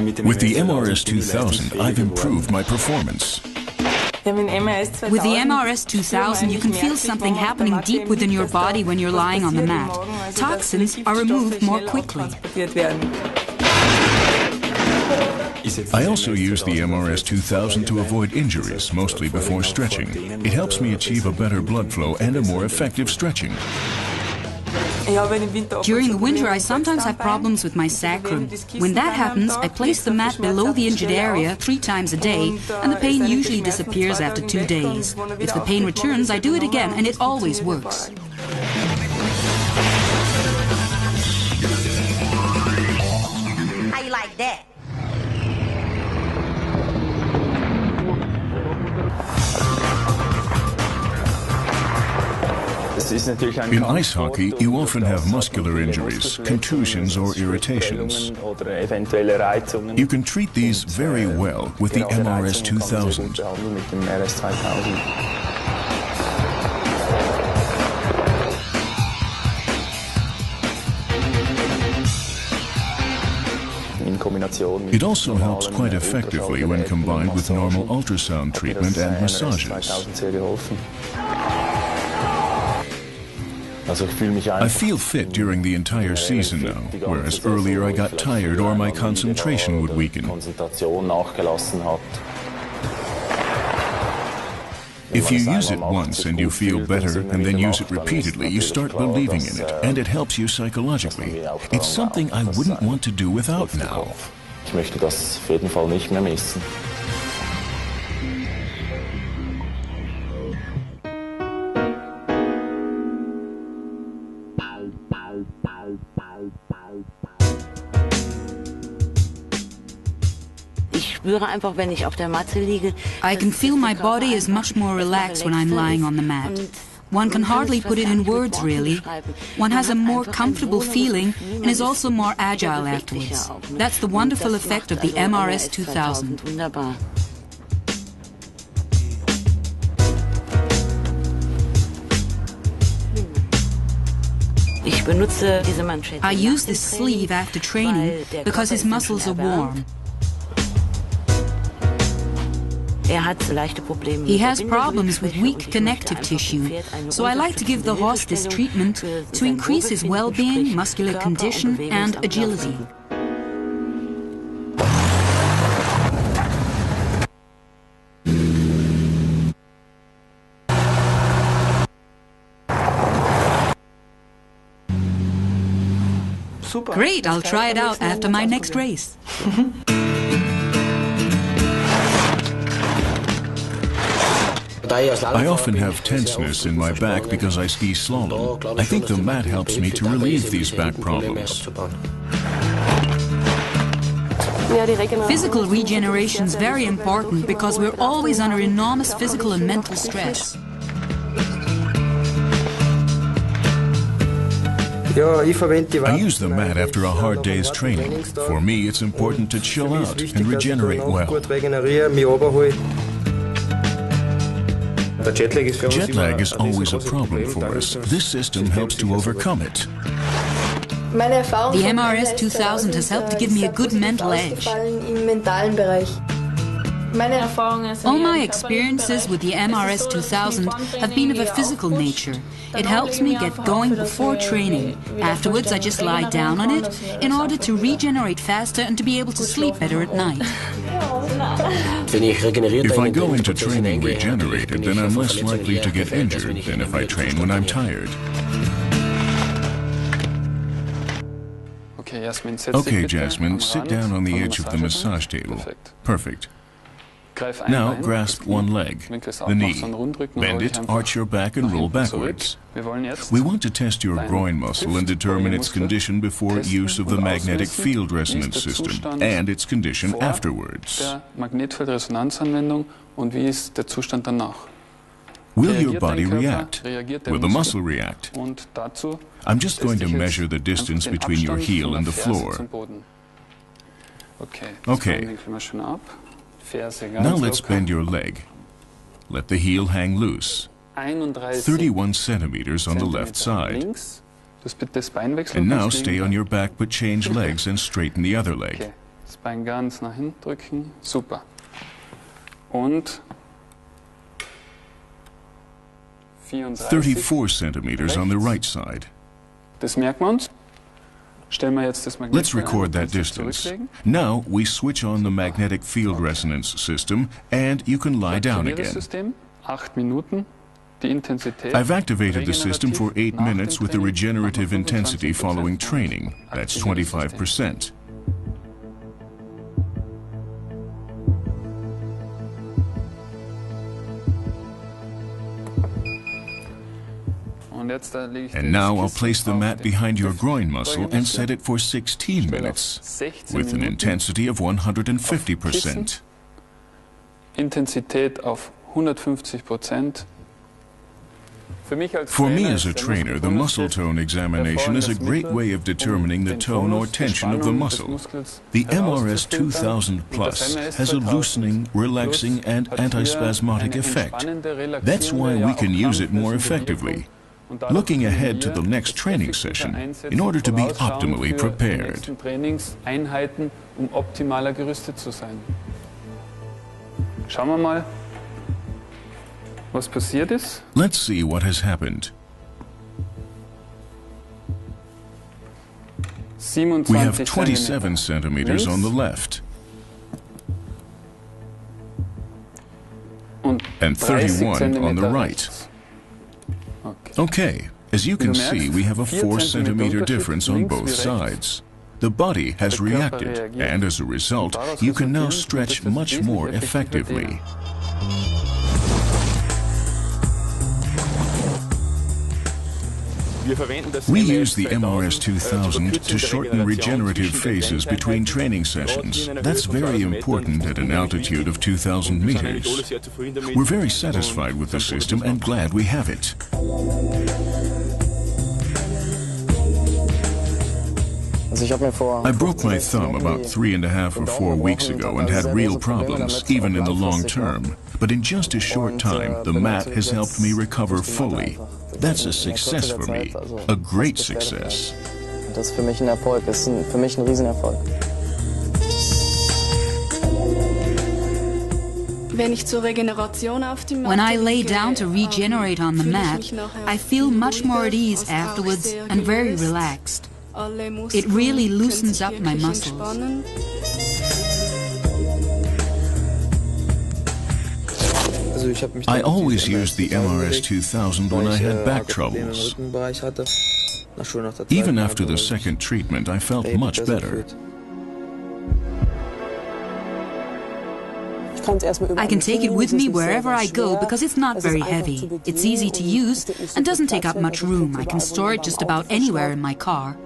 With the iMRS 2000, I've improved my performance. With the iMRS 2000, you can feel something happening deep within your body when you're lying on the mat. Toxins are removed more quickly. I also use the iMRS 2000 to avoid injuries, mostly before stretching. It helps me achieve a better blood flow and a more effective stretching. During the winter, I sometimes have problems with my sacrum. When that happens, I place the mat below the injured area 3 times a day, and the pain usually disappears after 2 days. If the pain returns, I do it again, and it always works. How you like that? In ice hockey, you often have muscular injuries, contusions or irritations. You can treat these very well with the iMRS 2000. It also helps quite effectively when combined with normal ultrasound treatment and massages. I feel fit during the entire season now, whereas earlier I got tired or my concentration would weaken. If you use it once and you feel better and then use it repeatedly, you start believing in it, and it helps you psychologically. It's something I wouldn't want to do without now. Ich möchte das auf jeden Fall nicht mehr missen. I can feel my body is much more relaxed when I'm lying on the mat. One can hardly put it in words, really. One has a more comfortable feeling and is also more agile afterwards. That's the wonderful effect of the iMRS 2000. I use this sleeve after training because his muscles are warm. He has problems with weak connective tissue, so I like to give the horse this treatment to increase his well-being, muscular condition, and agility. Great, I'll try it out after my next race. I often have tenseness in my back because I ski slalom. I think the mat helps me to relieve these back problems. Physical regeneration is very important because we're always under enormous physical and mental stress. I use the mat after a hard day's training. For me, it's important to chill out and regenerate well. Jet lag is always a problem for us. This system helps to overcome it. The iMRS 2000 has helped to give me a good mental edge. All my experiences with the iMRS 2000 have been of a physical nature. It helps me get going before training. Afterwards, I just lie down on it in order to regenerate faster and to be able to sleep better at night. If I go into training regenerated, then I'm less likely to get injured than if I train when I'm tired. Okay, Jasmine, sit down on the edge of the massage table. Perfect. Now grasp one leg, the knee. Bend it, arch your back and roll backwards. We want to test your groin muscle and determine its condition before use of the magnetic field resonance system and its condition afterwards. Will your body react? Will the muscle react? I'm just going to measure the distance between your heel and the floor. Okay. Now let's bend your leg. Let the heel hang loose. 31 centimeters on the left side. And now stay on your back but change legs and straighten the other leg. Das Bein ganz nach hinten drücken. Super. Und 34 centimeters on the right side. Das merken wir uns. Stellen wir jetzt das Let's Magnetfeld record that distance. Now we switch on the magnetic field resonance system and you can lie down again. System, 8 Minuten. Die Intensität. I've activated the system for 8 minutes with the regenerative intensity following training. That's 25%. And now I'll place the mat behind your groin muscle and set it for 16 minutes with an intensity of 150%. Intensität auf 150%. For me as a trainer, the muscle tone examination is a great way of determining the tone or tension of the muscle. The iMRS 2000 Plus has a loosening, relaxing and antispasmodic effect. That's why we can use it more effectively. Looking ahead to the next training session in order to be optimally prepared. Trainingseinheiten, optimaler gerüstet zu sein. Schauen wir mal, was passiert ist. Let's see what has happened. We have 27 centimeters on the left and 31 on the right. Okay, as you can see, we have a 4 centimeter difference on both sides. The body has reacted, and as a result, you can now stretch much more effectively. We use the iMRS 2000 to shorten regenerative phases between training sessions. That's very important at an altitude of 2,000 meters. We're very satisfied with the system and glad we have it. I broke my thumb about 3.5 or 4 weeks ago and had real problems, even in the long term. But in just a short time, the mat has helped me recover fully. That's a success for me, a great success. Das ist für mich ein Erfolg, das ist für mich ein Riesenerfolg. When I lay down to regenerate on the mat, I feel much more at ease afterwards and very relaxed. It really loosens up my muscles. I always used the iMRS 2000 when I had back troubles. Even after the second treatment, I felt much better. I can take it with me wherever I go because it's not very heavy. It's easy to use and doesn't take up much room. I can store it just about anywhere in my car.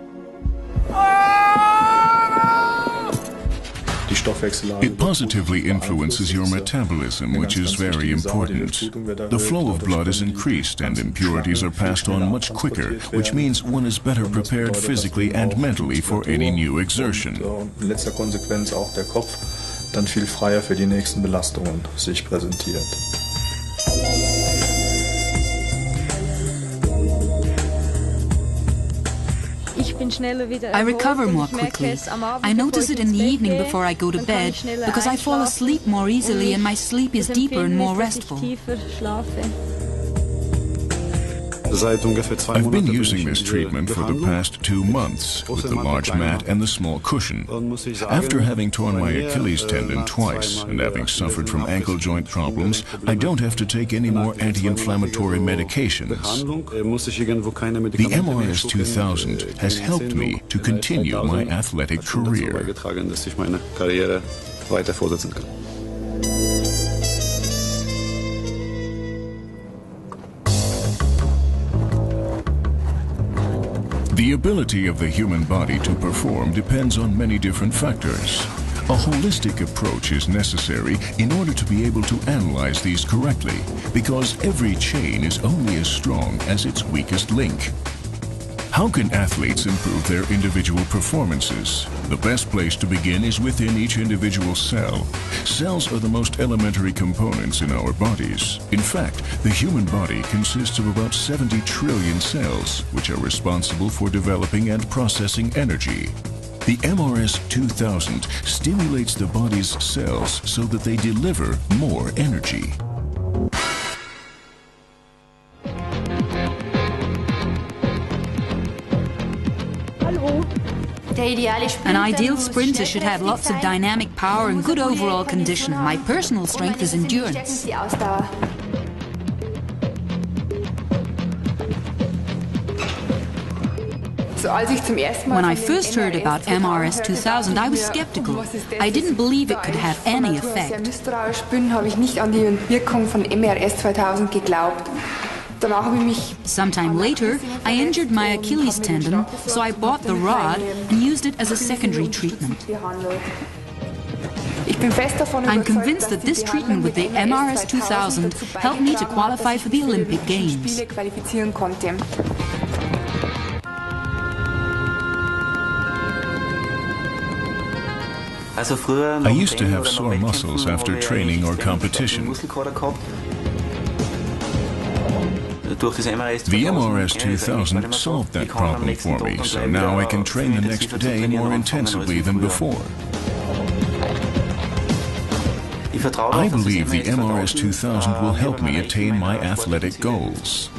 It positively influences your metabolism, which is very important. The flow of blood is increased and impurities are passed on much quicker, which means one is better prepared physically and mentally for any new exertion. In letzter Konsequenz auch der Kopf dann viel freier für die nächsten Belastungen sich präsentiert. I recover more quickly. I notice it in the evening before I go to bed because I fall asleep more easily and my sleep is deeper and more restful. I've been using this treatment for the past 2 months with the large mat and the small cushion. After having torn my Achilles tendon twice and having suffered from ankle joint problems, I don't have to take any more anti-inflammatory medications. The iMRS 2000 has helped me to continue my athletic career. The ability of the human body to perform depends on many different factors. A holistic approach is necessary in order to be able to analyze these correctly, because every chain is only as strong as its weakest link. How can athletes improve their individual performances? The best place to begin is within each individual cell. Cells are the most elementary components in our bodies. In fact, the human body consists of about 70 trillion cells, which are responsible for developing and processing energy. The iMRS 2000 stimulates the body's cells so that they deliver more energy. An ideal sprinter should have lots of dynamic power and good overall condition. My personal strength is endurance. When I first heard about iMRS 2000, I was skeptical. I didn't believe it could have any effect. Sometime later, I injured my Achilles tendon, so I bought the rod and used it as a secondary treatment. I'm convinced that this treatment with the iMRS 2000 helped me to qualify for the Olympic Games. I used to have sore muscles after training or competition. The iMRS 2000 solved that problem for me, so now I can train the next day more intensively than before. I believe the iMRS 2000 will help me attain my athletic goals.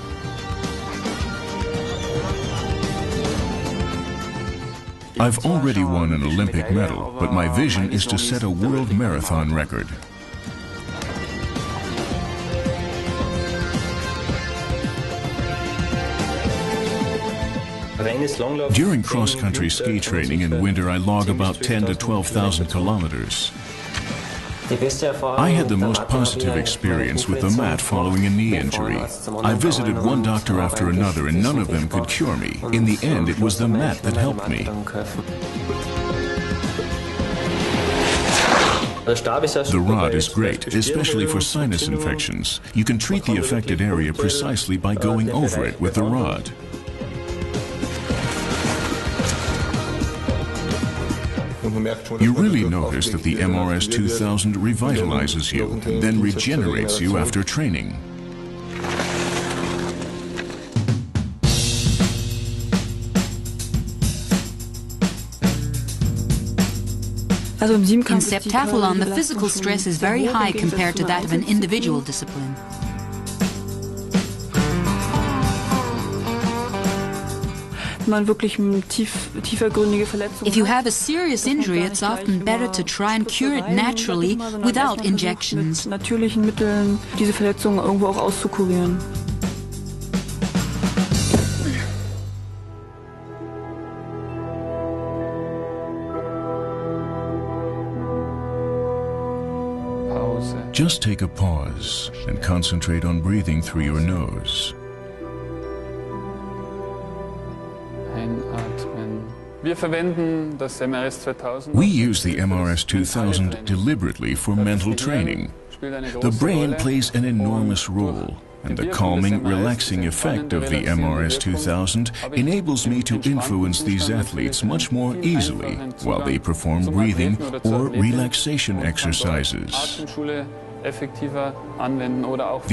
I've already won an Olympic medal, but my vision is to set a world marathon record. During cross-country ski training in winter, I log about 10 to 12,000 kilometers. I had the most positive experience with the mat following a knee injury. I visited one doctor after another and none of them could cure me. In the end, it was the mat that helped me. The rod is great, especially for sinus infections. You can treat the affected area precisely by going over it with the rod. You really notice that the iMRS 2000 revitalizes you and then regenerates you after training. In septathlon, the physical stress is very high compared to that of an individual discipline. If you have a serious injury, it's often better to try and cure it naturally without injections. Just take a pause and concentrate on breathing through your nose. We use the iMRS 2000 deliberately for mental training. The brain plays an enormous role, and the calming, relaxing effect of the iMRS 2000 enables me to influence these athletes much more easily while they perform breathing or relaxation exercises. The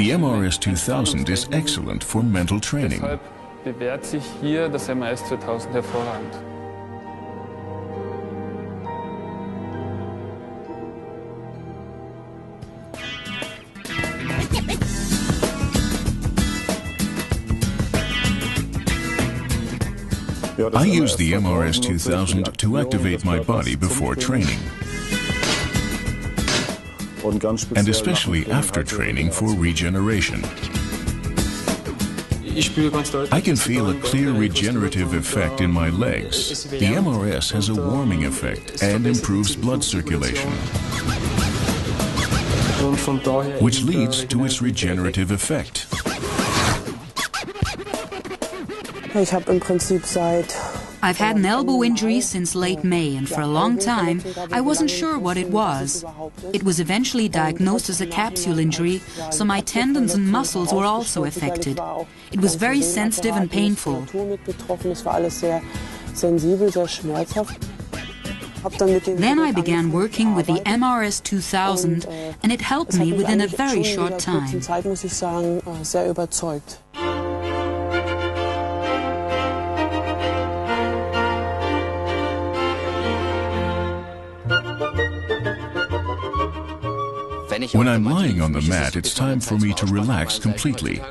iMRS 2000 is excellent for mental training. Bewährt sich hier das iMRS 2000 hervorragend. I use the iMRS 2000 to activate my body before training, and especially after training for regeneration. I can feel a clear regenerative effect in my legs. The iMRS has a warming effect and improves blood circulation, which leads to its regenerative effect. I've had an elbow injury since late May, and for a long time I wasn't sure what it was. It was eventually diagnosed as a capsule injury, so my tendons and muscles were also affected. It was very sensitive and painful. Then I began working with the iMRS 2000, and it helped me within a very short time. When I'm lying on the mat, it's time for me to relax completely,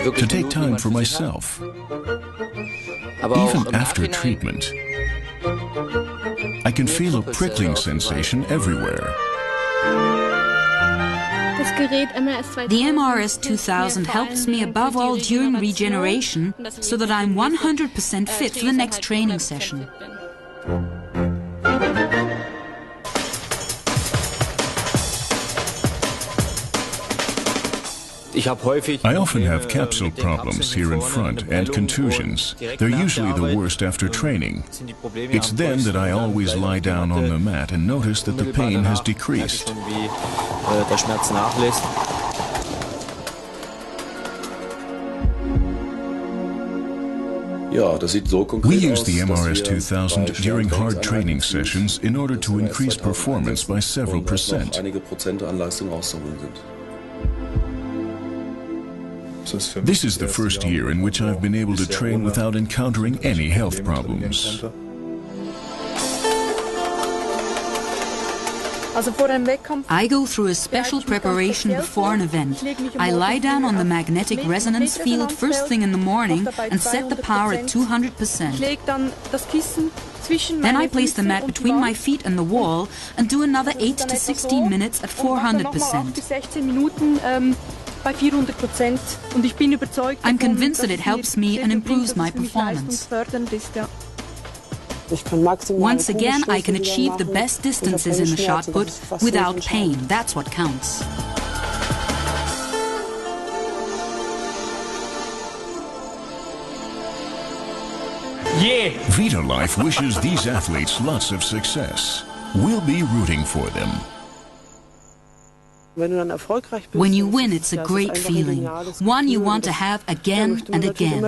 to take time for myself. Even after treatment, I can feel a prickling sensation everywhere. The iMRS 2000 helps me above all during regeneration so that I'm 100% fit for the next training session. I often have capsule problems here in front and contusions. They're usually the worst after training. It's then that I always lie down on the mat and notice that the pain has decreased. We use the iMRS 2000 during hard training sessions in order to increase performance by several percent. This is the first year in which I've been able to train without encountering any health problems. I go through a special preparation before an event. I lie down on the magnetic resonance field first thing in the morning and set the power at 200%. Then I place the mat between my feet and the wall and do another 8 to 16 minutes at 400%. I'm convinced that it helps me and improves my performance. Once again, I can achieve the best distances in the shot put without pain. That's what counts. Vita Life wishes these athletes lots of success. We'll be rooting for them. When you win, it's a great feeling, one you want to have again and again.